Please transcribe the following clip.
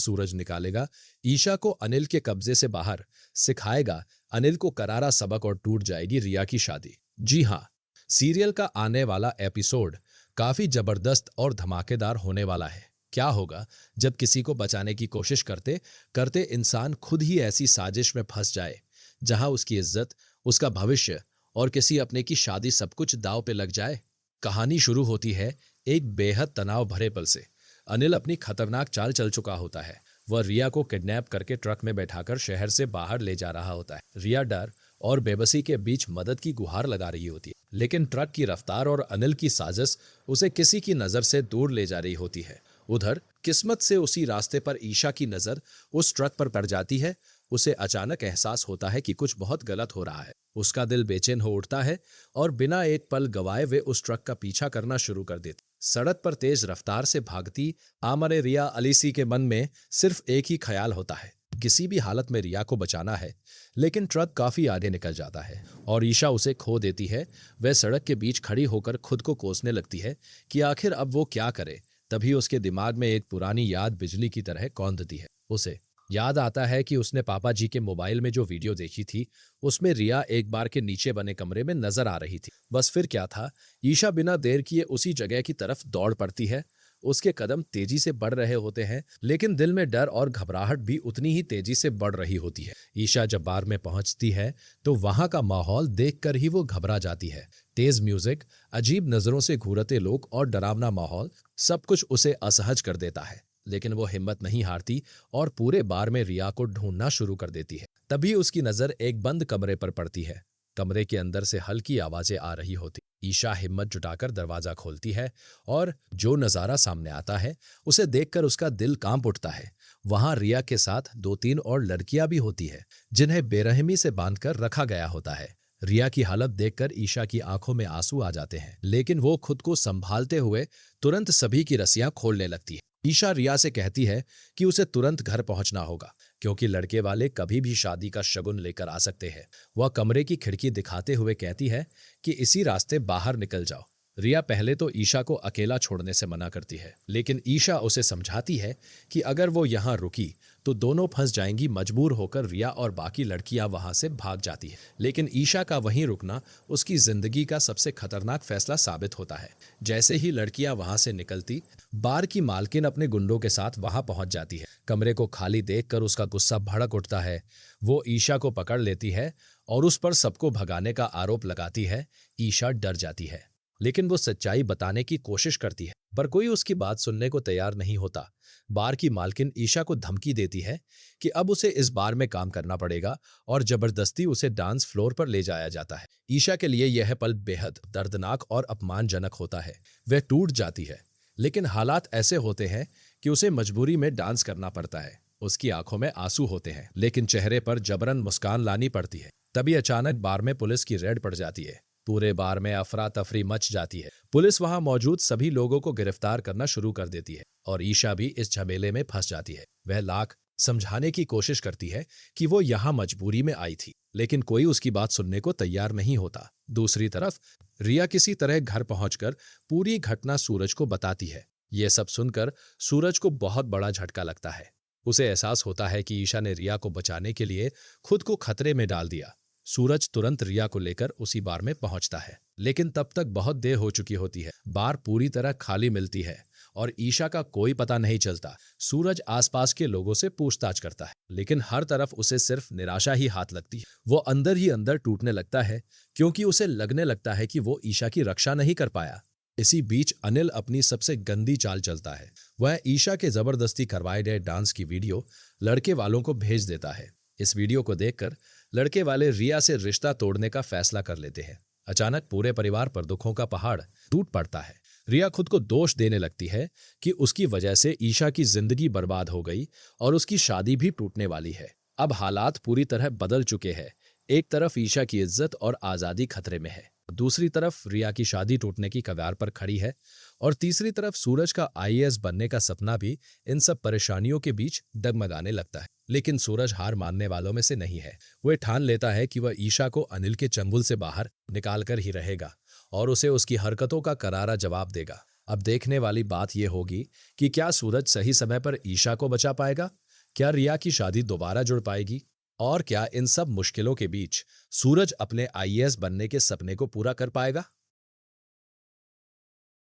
सूरज निकालेगा, ईशा को अनिल के कब्जे से बाहर सिखाएगा, अनिल को करारा सबक और टूट जाएगी रिया की शादी। जी हाँ, सीरियल का आने वाला एपिसोड काफी जबरदस्त और धमाकेदार होने वाला है। क्या होगा जब किसी को बचाने की कोशिश करते करते इंसान खुद ही ऐसी साजिश में फंस जाए जहां उसकी इज्जत, उसका भविष्य और किसी अपने की शादी सब कुछ दांव पे लग जाए। कहानी शुरू होती है एक बेहद तनाव भरे पल से। अनिल अपनी खतरनाक चाल चल चुका होता है। वह रिया को किडनैप करके ट्रक में बैठाकर शहर से बाहर ले जा रहा होता है। रिया डर और बेबसी के बीच मदद की गुहार लगा रही होती है, लेकिन ट्रक की रफ्तार और अनिल की साजिश उसे किसी की नजर से दूर ले जा रही होती है। उधर किस्मत से उसी रास्ते पर ईशा की नजर उस ट्रक पर पड़ जाती है। उसे अचानक एहसास होता है कि कुछ बहुत गलत हो रहा है। उसका दिल बेचैन हो उठता है और बिना एक पल गवाए वे उस ट्रक का पीछा करना शुरू कर देती। सड़क पर तेज रफ्तार से भागती आमरे रिया अलीसी के मन में सिर्फ एक ही ख्याल होता है, किसी भी हालत में रिया को बचाना है। लेकिन ट्रक काफी आगे निकल जाता है और ईशा उसे खो देती है। वह सड़क के बीच खड़ी होकर खुद को कोसने लगती है कि आखिर अब वो क्या करे। तभी उसके दिमाग में एक पुरानी याद बिजली की तरह कौंधती है। उसे याद आता है कि उसने पापा जी के मोबाइल में जो वीडियो देखी थी, उसमें रिया एक बार के नीचे बने कमरे में नजर आ रही थी। बस फिर क्या था, ईशा बिना देर किए उसी जगह की तरफ दौड़ पड़ती है। उसके कदम तेजी से बढ़ रहे होते हैं, लेकिन दिल में डर और घबराहट भी उतनी ही तेजी से बढ़ रही होती है। ईशा जब बार में पहुंचती है तो वहां का माहौल देखकर ही वो घबरा जाती है। तेज म्यूजिक, अजीब नजरों से घूरते लोग और डरावना माहौल, सब कुछ उसे असहज कर देता है। लेकिन वो हिम्मत नहीं हारती और पूरे बार में रिया को ढूंढना शुरू कर देती है। तभी उसकी नजर एक बंद कमरे पर पड़ती है। कमरे के अंदर से हल्की आवाजें आ रही होती। ईशा हिम्मत जुटाकर दरवाजा खोलती है और जो नजारा सामने आता है उसे देखकर उसका दिल कांप उठता है। वहां रिया के साथ 2-3 और लड़कियां भी होती है जिन्हें बेरहमी से बांधकर रखा गया होता है। रिया की हालत देखकर ईशा की आंखों में आंसू आ जाते हैं, लेकिन वो खुद को संभालते हुए तुरंत सभी की रस्सियां खोलने लगती है। ईशा रिया से कहती है कि उसे तुरंत घर पहुंचना होगा, क्योंकि लड़के वाले कभी भी शादी का शगुन लेकर आ सकते हैं। वह कमरे की खिड़की दिखाते हुए कहती है कि इसी रास्ते बाहर निकल जाओ। रिया पहले तो ईशा को अकेला छोड़ने से मना करती है, लेकिन ईशा उसे समझाती है कि अगर वो यहाँ रुकी तो दोनों फंस जाएंगी। मजबूर होकर रिया और बाकी लड़कियां वहां से भाग जाती है, लेकिन ईशा का वहीं रुकना उसकी जिंदगी का सबसे खतरनाक फैसला साबित होता है। जैसे ही लड़कियां वहां से निकलती, बार की मालकिन अपने गुंडों के साथ वहां पहुंच जाती है। कमरे को खाली देखकर उसका गुस्सा भड़क उठता है। वो ईशा को पकड़ लेती है और उस पर सबको भगाने का आरोप लगाती है। ईशा डर जाती है, लेकिन वो सच्चाई बताने की कोशिश करती है, पर कोई उसकी बात सुनने को तैयार नहीं होता। बार की मालकिन ईशा को धमकी देती है कि अब उसे इस बार में काम करना पड़ेगा और जबरदस्ती उसे डांस फ्लोर पर ले जाया जाता है। ईशा के लिए यह पल बेहद दर्दनाक और अपमानजनक होता है। वह टूट जाती है, लेकिन हालात ऐसे होते हैं कि उसे मजबूरी में डांस करना पड़ता है। उसकी आंखों में आंसू होते हैं, लेकिन चेहरे पर जबरन मुस्कान लानी पड़ती है। तभी अचानक बार में पुलिस की रेड पड़ जाती है। पूरे बार में अफरा तफरी मच जाती है। पुलिस वहां मौजूद सभी लोगों को गिरफ्तार करना शुरू कर देती है और ईशा भी इस झमेले में फंस जाती है। वह लाख समझाने की कोशिश करती है कि वो यहाँ मजबूरी में आई थी, लेकिन कोई उसकी बात सुनने को तैयार नहीं होता। दूसरी तरफ रिया किसी तरह घर पहुंचकर पूरी घटना सूरज को बताती है। ये सब सुनकर सूरज को बहुत बड़ा झटका लगता है। उसे एहसास होता है कि ईशा ने रिया को बचाने के लिए खुद को खतरे में डाल दिया। सूरज तुरंत रिया को लेकर उसी बार में पहुंचता है, लेकिन तब तक बहुत देर हो चुकी होती है। बार पूरी तरह खाली मिलती है और ईशा का कोई पता नहीं चलता। सूरज आसपास के लोगों से पूछताछ करता है, लेकिन हर तरफ उसे सिर्फ निराशा ही हाथ लगती है। वो अंदर ही अंदर टूटने लगता है, क्योंकि उसे लगने लगता है कि वो ईशा की रक्षा नहीं कर पाया। इसी बीच अनिल अपनी सबसे गंदी चाल चलता है। वह ईशा के जबरदस्ती करवाए गए डांस की वीडियो लड़के वालों को भेज देता है। इस वीडियो को देखकर लड़के वाले रिया से रिश्ता तोड़ने का फैसला कर लेते हैं। अचानक पूरे परिवार पर दुखों का पहाड़ टूट पड़ता है। रिया खुद को दोष देने लगती है कि उसकी वजह से ईशा की जिंदगी बर्बाद हो गई और उसकी शादी भी टूटने वाली है। अब हालात पूरी तरह बदल चुके हैं। एक तरफ ईशा की इज्जत और आजादी खतरे में है, दूसरी तरफ रिया की शादी टूटने की कगार पर खड़ी है और तीसरी तरफ सूरज का आईएएस बनने का सपना भी इन सब परेशानियों के बीच डगमगाने लगता है। लेकिन सूरज हार मानने वालों में से नहीं है। वह ठान लेता है कि वह ईशा को अनिल के चंगुल से बाहर निकाल कर ही रहेगा और उसे उसकी हरकतों का करारा जवाब देगा। अब देखने वाली बात यह होगी कि क्या सूरज सही समय पर ईशा को बचा पाएगा, क्या रिया की शादी दोबारा जुड़ पाएगी, और क्या इन सब मुश्किलों के बीच सूरज अपने आईएएस बनने के सपने को पूरा कर पाएगा।